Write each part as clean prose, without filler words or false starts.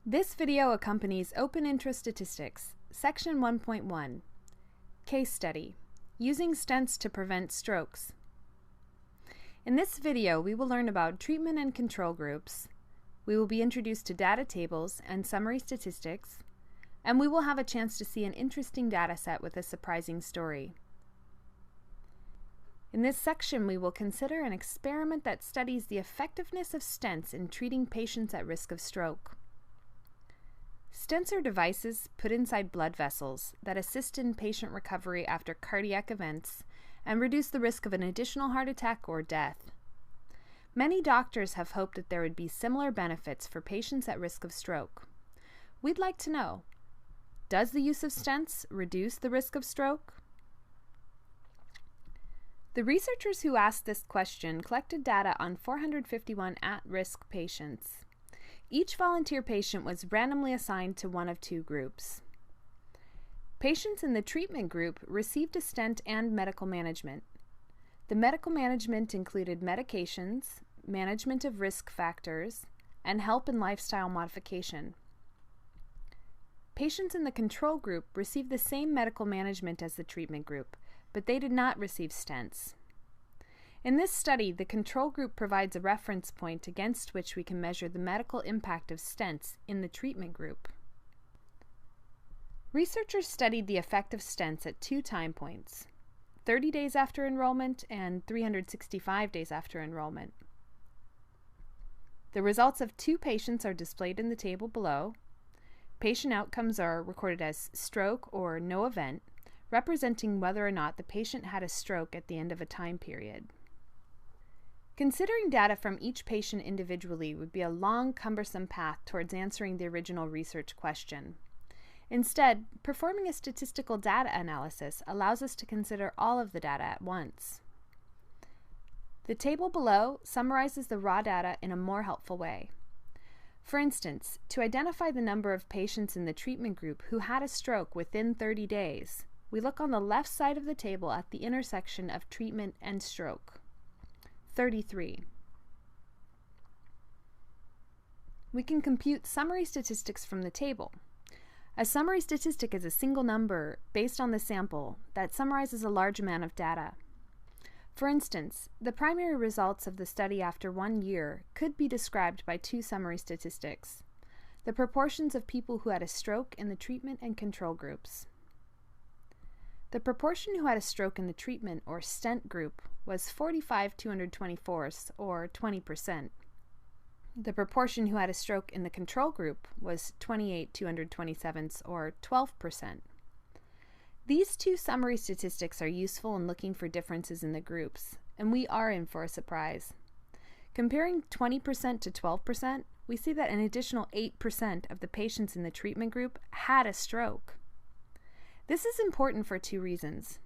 This video accompanies Open Intro Statistics, Section 1.1, Case Study, Using Stents to Prevent Strokes. In this video, we will learn about treatment and control groups, we will be introduced to data tables and summary statistics, and we will have a chance to see an interesting data set with a surprising story. In this section, we will consider an experiment that studies the effectiveness of stents in treating patients at risk of stroke. Stents are devices put inside blood vessels that assist in patient recovery after cardiac events and reduce the risk of an additional heart attack or death. Many doctors have hoped that there would be similar benefits for patients at risk of stroke. We'd like to know, does the use of stents reduce the risk of stroke? The researchers who asked this question collected data on 451 at-risk patients. Each volunteer patient was randomly assigned to one of two groups. Patients in the treatment group received a stent and medical management. The medical management included medications, management of risk factors, and help in lifestyle modification. Patients in the control group received the same medical management as the treatment group, but they did not receive stents. In this study, the control group provides a reference point against which we can measure the medical impact of stents in the treatment group. Researchers studied the effect of stents at two time points, 30 days after enrollment and 365 days after enrollment. The results of two patients are displayed in the table below. Patient outcomes are recorded as stroke or no event, representing whether or not the patient had a stroke at the end of a time period. Considering data from each patient individually would be a long, cumbersome path towards answering the original research question. Instead, performing a statistical data analysis allows us to consider all of the data at once. The table below summarizes the raw data in a more helpful way. For instance, to identify the number of patients in the treatment group who had a stroke within 30 days, we look on the left side of the table at the intersection of treatment and stroke. 33. We can compute summary statistics from the table. A summary statistic is a single number based on the sample that summarizes a large amount of data. For instance, the primary results of the study after 1 year could be described by two summary statistics: the proportions of people who had a stroke in the treatment and control groups. The proportion who had a stroke in the treatment or stent group was 45/224, or 20%. The proportion who had a stroke in the control group was 28/227, or 12%. These two summary statistics are useful in looking for differences in the groups, and we are in for a surprise. Comparing 20% to 12%, we see that an additional 8% of the patients in the treatment group had a stroke. This is important for two reasons.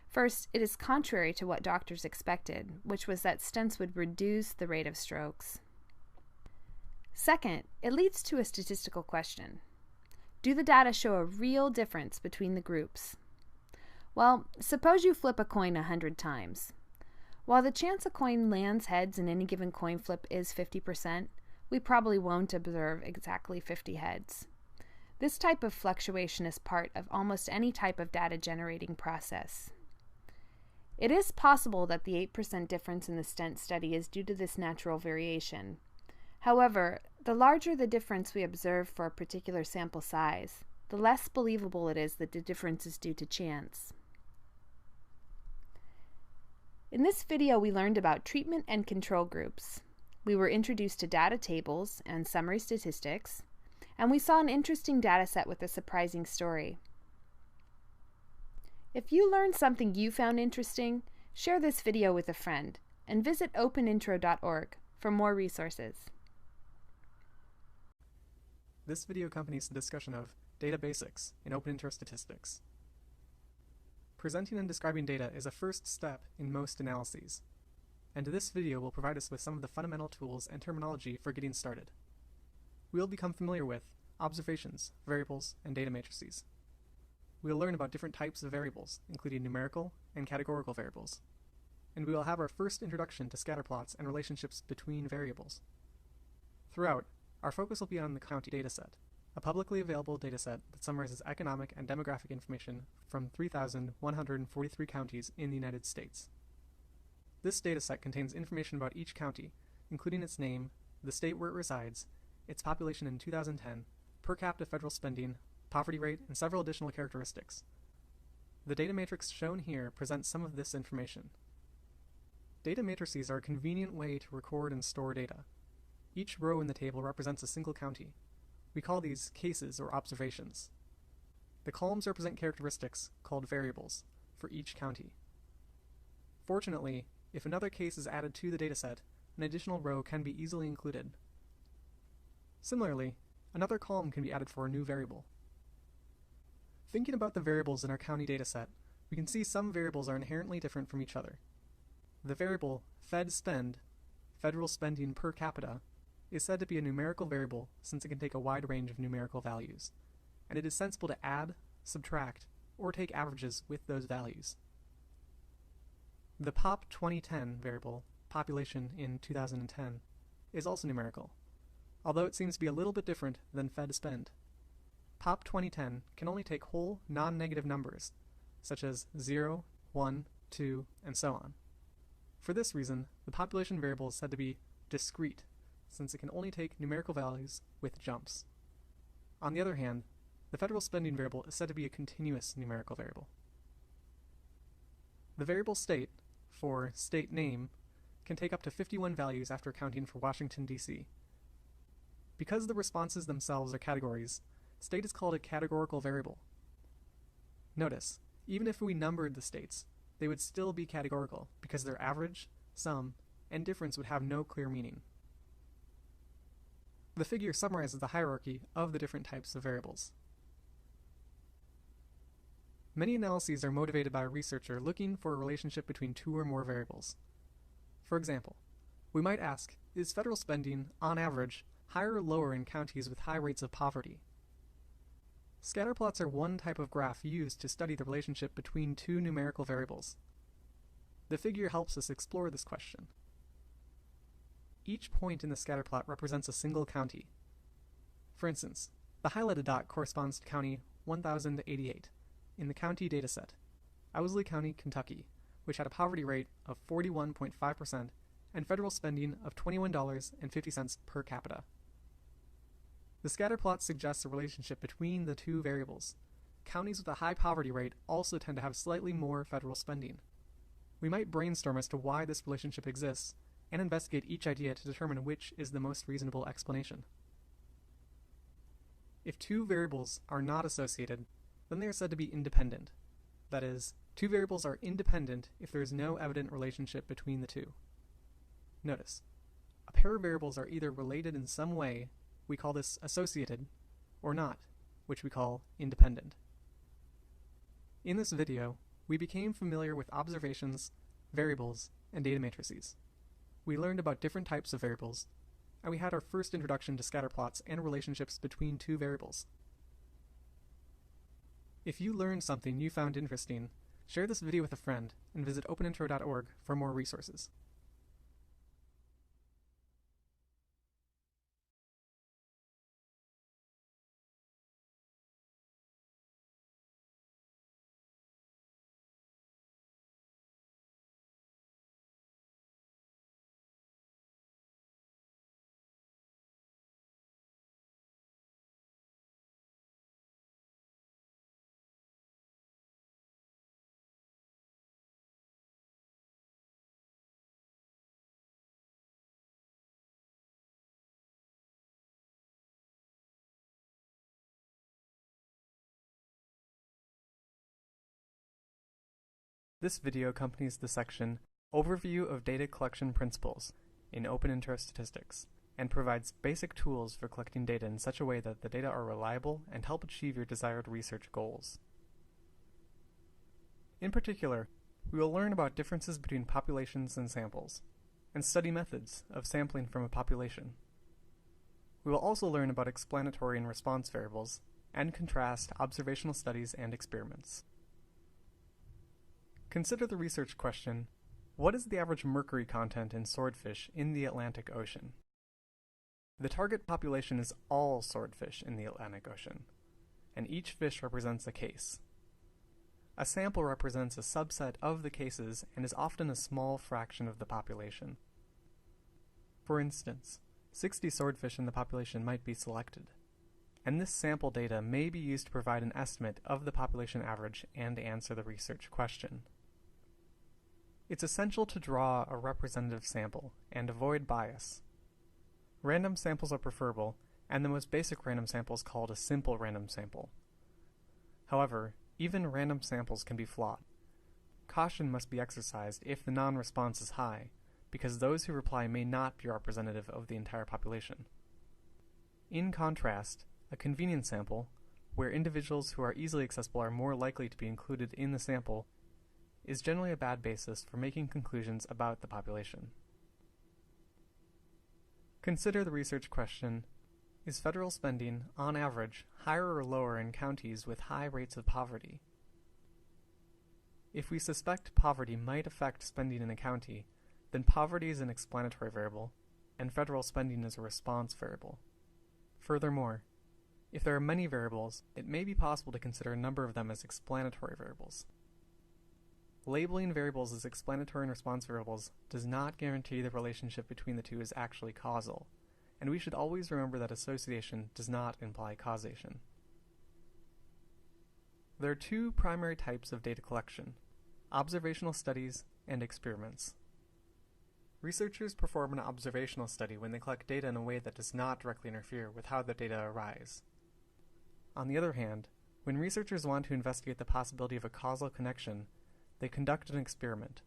First, it is contrary to what doctors expected, which was that stents would reduce the rate of strokes. Second, it leads to a statistical question. Do the data show a real difference between the groups? Well, suppose you flip a coin 100 times. While the chance a coin lands heads in any given coin flip is 50%, we probably won't observe exactly 50 heads. This type of fluctuation is part of almost any type of data generating process. It is possible that the 8% difference in the stent study is due to this natural variation. However, the larger the difference we observe for a particular sample size, the less believable it is that the difference is due to chance. In this video, we learned about treatment and control groups. We were introduced to data tables and summary statistics, and we saw an interesting data set with a surprising story. If you learned something you found interesting, share this video with a friend, and visit openintro.org for more resources. This video accompanies the discussion of data basics in Open Intro Statistics. Presenting and describing data is a first step in most analyses, and this video will provide us with some of the fundamental tools and terminology for getting started. We will become familiar with observations, variables, and data matrices. We will learn about different types of variables, including numerical and categorical variables. And we will have our first introduction to scatterplots and relationships between variables. Throughout, Our focus will be on the county dataset, a publicly available dataset that summarizes economic and demographic information from 3,143 counties in the United States. This dataset contains information about each county, including its name, the state where it resides, its population in 2010, per capita federal spending, poverty rate, and several additional characteristics. The data matrix shown here presents some of this information. Data matrices are a convenient way to record and store data. Each row in the table represents a single county. We call these cases or observations. The columns represent characteristics, called variables, for each county. Fortunately, if another case is added to the dataset, an additional row can be easily included. Similarly, another column can be added for a new variable. Thinking about the variables in our county dataset, we can see some variables are inherently different from each other. The variable FedSpend, federal spending per capita, is said to be a numerical variable since it can take a wide range of numerical values, and it is sensible to add, subtract, or take averages with those values. The POP 2010 variable, population in 2010, is also numerical, although it seems to be a little bit different than FedSpend. POP 2010 can only take whole non-negative numbers, such as 0, 1, 2, and so on. For this reason, the population variable is said to be discrete, since it can only take numerical values with jumps. On the other hand, the federal spending variable is said to be a continuous numerical variable. The variable state, for state name, can take up to 51 values after accounting for Washington, D.C. Because the responses themselves are categories, state is called a categorical variable. Notice, even if we numbered the states, they would still be categorical because their average, sum, and difference would have no clear meaning. The figure summarizes the hierarchy of the different types of variables. Many analyses are motivated by a researcher looking for a relationship between two or more variables. For example, we might ask, is federal spending, on average, higher or lower in counties with high rates of poverty? Scatterplots are one type of graph used to study the relationship between two numerical variables. The figure helps us explore this question. Each point in the scatterplot represents a single county. For instance, the highlighted dot corresponds to county 1088 in the county dataset, Owsley County, Kentucky, which had a poverty rate of 41.5% and federal spending of $21.50 per capita. The scatterplot suggests a relationship between the two variables. Counties with a high poverty rate also tend to have slightly more federal spending. We might brainstorm as to why this relationship exists and investigate each idea to determine which is the most reasonable explanation. If two variables are not associated, then they are said to be independent. That is, two variables are independent if there is no evident relationship between the two. Notice, a pair of variables are either related in some way, we call this associated, or not, which we call independent. In this video, we became familiar with observations, variables, and data matrices. We learned about different types of variables, and we had our first introduction to scatterplots and relationships between two variables. If you learned something you found interesting, share this video with a friend and visit openintro.org for more resources. This video accompanies the section Overview of Data Collection Principles in OpenIntro Statistics and provides basic tools for collecting data in such a way that the data are reliable and help achieve your desired research goals. In particular, we will learn about differences between populations and samples, and study methods of sampling from a population. We will also learn about explanatory and response variables, and contrast observational studies and experiments. Consider the research question, what is the average mercury content in swordfish in the Atlantic Ocean? The target population is all swordfish in the Atlantic Ocean, and each fish represents a case. A sample represents a subset of the cases and is often a small fraction of the population. For instance, 60 swordfish in the population might be selected, and this sample data may be used to provide an estimate of the population average and answer the research question. It's essential to draw a representative sample and avoid bias. Random samples are preferable, and the most basic random sample is called a simple random sample. However, even random samples can be flawed. Caution must be exercised if the non-response is high, because those who reply may not be representative of the entire population. In contrast, a convenience sample, where individuals who are easily accessible are more likely to be included in the sample, is generally a bad basis for making conclusions about the population. Consider the research question: is federal spending, on average, higher or lower in counties with high rates of poverty? If we suspect poverty might affect spending in a county, then poverty is an explanatory variable, and federal spending is a response variable. Furthermore, if there are many variables, it may be possible to consider a number of them as explanatory variables. Labeling variables as explanatory and response variables does not guarantee the relationship between the two is actually causal, and we should always remember that association does not imply causation. There are two primary types of data collection: observational studies and experiments. Researchers perform an observational study when they collect data in a way that does not directly interfere with how the data arise. On the other hand, when researchers want to investigate the possibility of a causal connection, they conduct an experiment.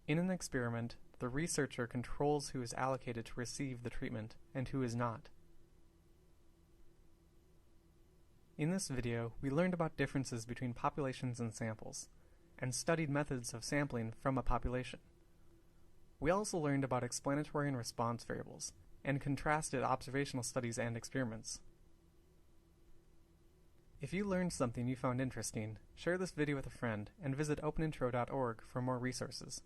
In an experiment, the researcher controls who is allocated to receive the treatment and who is not. In this video, we learned about differences between populations and samples, and studied methods of sampling from a population. We also learned about explanatory and response variables, and contrasted observational studies and experiments. If you learned something you found interesting, share this video with a friend, and visit openintro.org for more resources.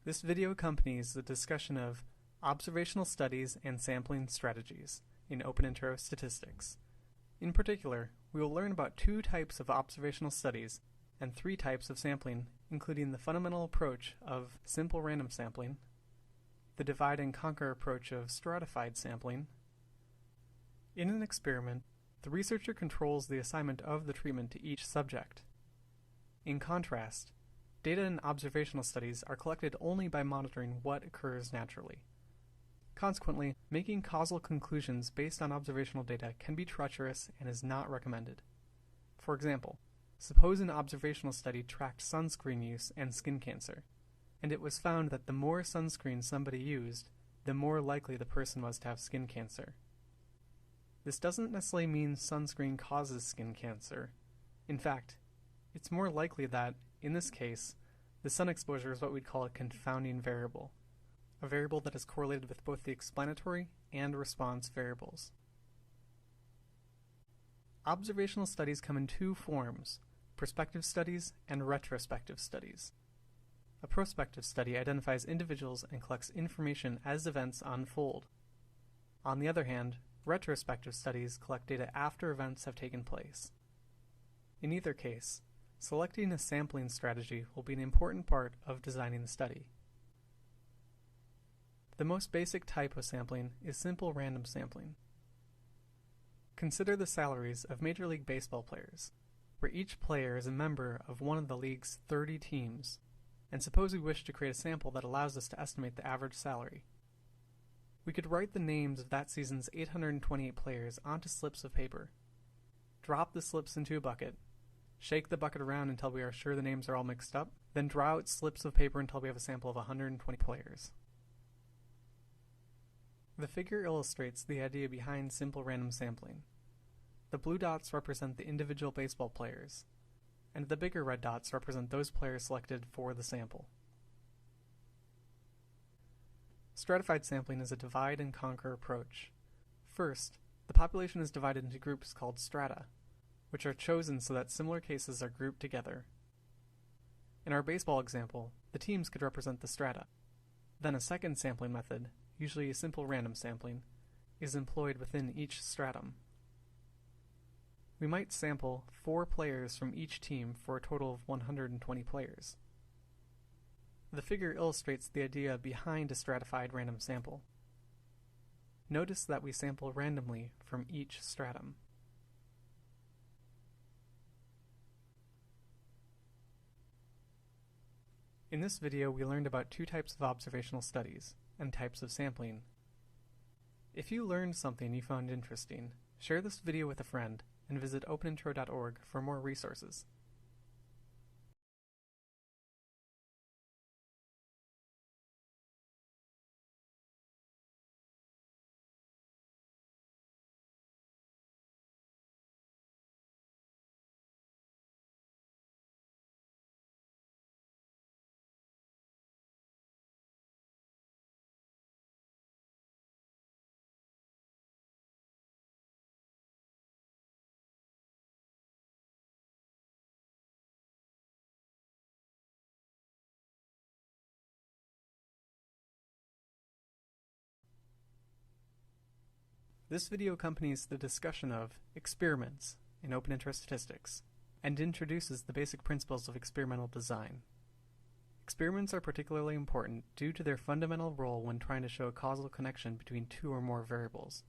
This video accompanies the discussion of observational studies and sampling strategies in OpenIntro Statistics. In particular, we will learn about two types of observational studies and three types of sampling, including the fundamental approach of simple random sampling, the divide and conquer approach of stratified sampling. In an experiment, the researcher controls the assignment of the treatment to each subject. In contrast, data in observational studies are collected only by monitoring what occurs naturally. Consequently, making causal conclusions based on observational data can be treacherous and is not recommended. For example, suppose an observational study tracked sunscreen use and skin cancer, and it was found that the more sunscreen somebody used, the more likely the person was to have skin cancer. This doesn't necessarily mean sunscreen causes skin cancer. In fact, it's more likely that, in this case, the sun exposure is what we'd call a confounding variable, a variable that is correlated with both the explanatory and response variables. Observational studies come in two forms: prospective studies and retrospective studies. A prospective study identifies individuals and collects information as events unfold. On the other hand, retrospective studies collect data after events have taken place. In either case, selecting a sampling strategy will be an important part of designing the study. The most basic type of sampling is simple random sampling. Consider the salaries of Major League Baseball players, where each player is a member of one of the league's 30 teams, and suppose we wish to create a sample that allows us to estimate the average salary. We could write the names of that season's 828 players onto slips of paper, drop the slips into a bucket, shake the bucket around until we are sure the names are all mixed up, then draw out slips of paper until we have a sample of 120 players. The figure illustrates the idea behind simple random sampling. The blue dots represent the individual baseball players. and the bigger red dots represent those players selected for the sample. Stratified sampling is a divide and conquer approach. First, the population is divided into groups called strata, which are chosen so that similar cases are grouped together. In our baseball example, the teams could represent the strata. Then a second sampling method, usually a simple random sampling, is employed within each stratum. We might sample 4 players from each team for a total of 120 players. The figure illustrates the idea behind a stratified random sample. Notice that we sample randomly from each stratum. In this video, we learned about 2 types of observational studies and types of sampling. If you learned something you found interesting, share this video with a friend and visit openintro.org for more resources. This video accompanies the discussion of experiments in open interest statistics and introduces the basic principles of experimental design. Experiments are particularly important due to their fundamental role when trying to show a causal connection between 2 or more variables.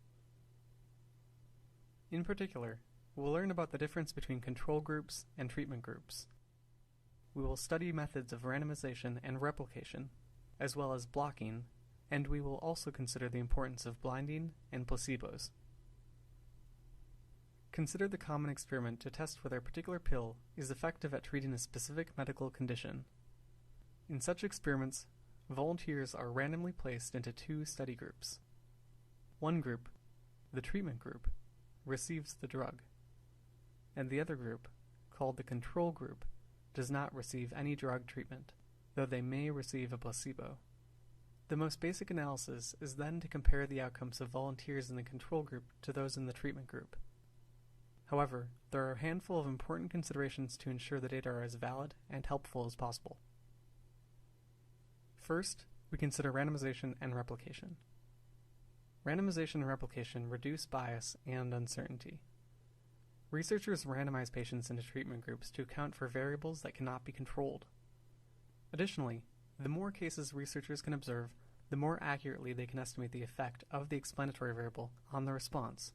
In particular, we'll learn about the difference between control groups and treatment groups. We will study methods of randomization and replication, as well as blocking, and we will also consider the importance of blinding and placebos. Consider the common experiment to test whether a particular pill is effective at treating a specific medical condition. In such experiments, volunteers are randomly placed into 2 study groups. One group, the treatment group, receives the drug, and the other group, called the control group, does not receive any drug treatment, though they may receive a placebo. The most basic analysis is then to compare the outcomes of volunteers in the control group to those in the treatment group. However, there are a handful of important considerations to ensure the data are as valid and helpful as possible. First, we consider randomization and replication. Randomization and replication reduce bias and uncertainty. Researchers randomize patients into treatment groups to account for variables that cannot be controlled. Additionally, the more cases researchers can observe, the more accurately they can estimate the effect of the explanatory variable on the response.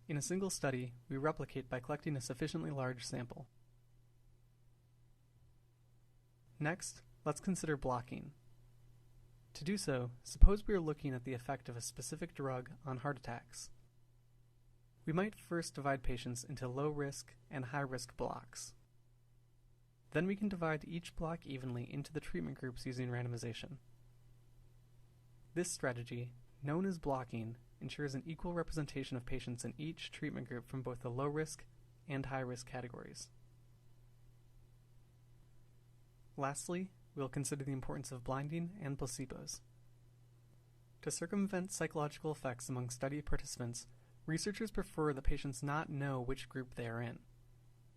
In a single study, we replicate by collecting a sufficiently large sample. Next, let's consider blocking. To do so, suppose we are looking at the effect of a specific drug on heart attacks. We might first divide patients into low-risk and high-risk blocks. Then we can divide each block evenly into the treatment groups using randomization. This strategy, known as blocking, ensures an equal representation of patients in each treatment group from both the low-risk and high-risk categories. Lastly, we'll consider the importance of blinding and placebos. To circumvent psychological effects among study participants, researchers prefer that patients not know which group they are in.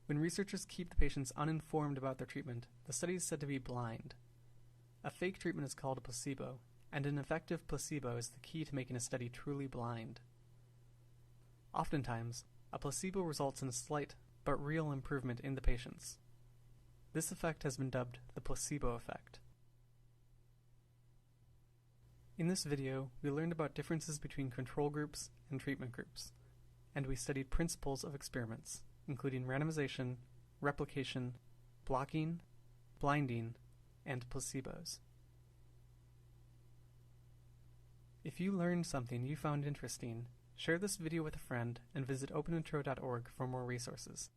When researchers keep the patients uninformed about their treatment, the study is said to be blind. A fake treatment is called a placebo, and an effective placebo is the key to making a study truly blind. Oftentimes, a placebo results in a slight but real improvement in the patients. This effect has been dubbed the placebo effect. In this video, we learned about differences between control groups and treatment groups, and we studied principles of experiments, including randomization, replication, blocking, blinding, and placebos. If you learned something you found interesting, share this video with a friend and visit openintro.org for more resources.